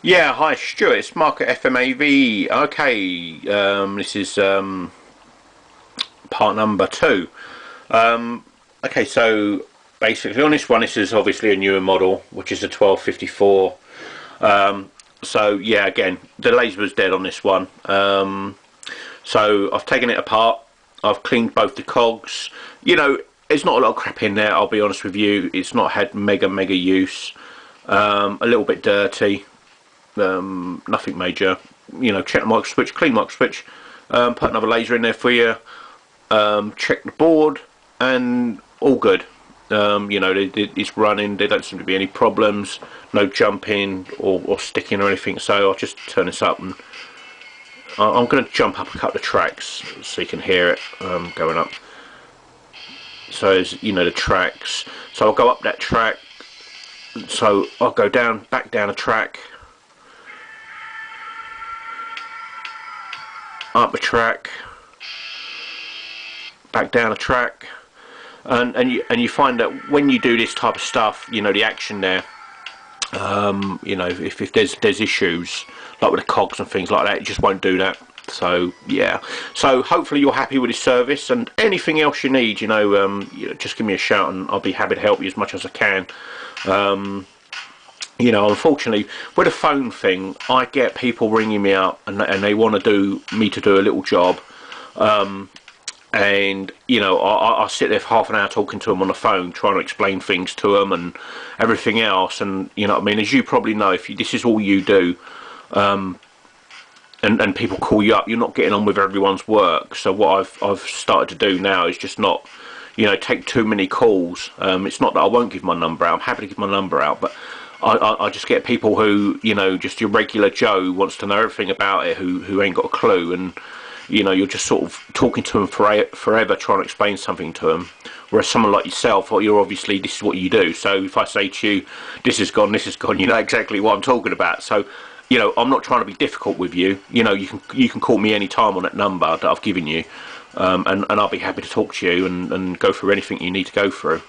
Yeah, hi Stuart, it's Mark at FMAV. Okay, this is part number two. Okay, so basically on this one, this is obviously a newer model, which is a 1254. So yeah, again, the laser was dead on this one. So I've taken it apart. I've cleaned both the cogs. You know, there's not a lot of crap in there. I'll be honest with you. It's not had mega use. A little bit dirty. Nothing major. You know, check the micro switch, clean micro switch. Put another laser in there for you. Check the board, and all good. You know, it's running. There don't seem to be any problems. No jumping or sticking or anything. So I'll just turn this up, and I'm going to jump up a couple of tracks so you can hear it going up. So as you know, the tracks. So I'll go up that track. So I'll go back down a track, up a track, back down a track, and you find that when you do this type of stuff, you know, the action there. You know, if there's issues like with the cogs and things like that, it just won't do that. So yeah, so hopefully you're happy with this service, and anything else you need, you know, just give me a shout and I'll be happy to help you as much as I can. You know, unfortunately, with the phone thing, I get people ringing me up and they want to do a little job, and you know, I sit there for half an hour talking to them on the phone, trying to explain things to them and everything else. And you know what I mean, as you probably know, if this is all you do, and people call you up, you're not getting on with everyone's work. So what I've started to do now is just not, you know, take too many calls. It's not that I won't give my number out. I'm happy to give my number out, but I just get people who, you know, just your regular Joe who wants to know everything about it, who ain't got a clue, and you know, you're just sort of talking to them forever, trying to explain something to them. Whereas someone like yourself, well, you're obviously, this is what you do. So if I say to you, this is gone, you know exactly what I'm talking about. So, you know, I'm not trying to be difficult with you. You know, you can call me any time on that number that I've given you, and I'll be happy to talk to you and go through anything you need to go through.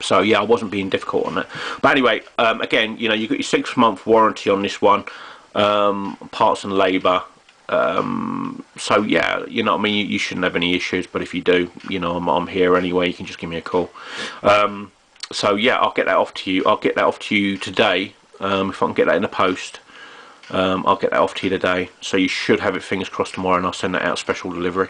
So yeah, I wasn't being difficult on that. But anyway, again, you know, you've got your 6-month warranty on this one, parts and labour. So yeah, you know what I mean, you shouldn't have any issues, but if you do, you know, I'm here anyway. You can just give me a call. So yeah, I'll get that off to you today. If I can get that in the post, I'll get that off to you today. So you should have it, fingers crossed, tomorrow, and I'll send that out special delivery.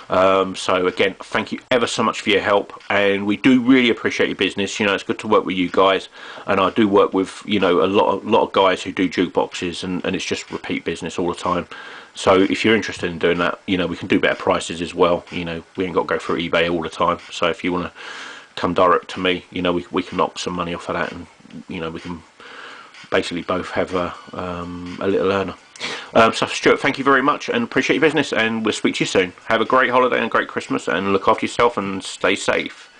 So again, thank you ever so much for your help, and we do really appreciate your business. You know, it's good to work with you guys, and I do work with, you know, a lot of guys who do jukeboxes, and it's just repeat business all the time. So if you're interested in doing that, you know, we can do better prices as well. You know, we ain't got to go through eBay all the time. So if you want to come direct to me, you know, we can knock some money off of that, and you know, we can basically both have a little earner. So Stuart, thank you very much and appreciate your business, and we'll speak to you soon. Have a great holiday and a great Christmas, and look after yourself and stay safe.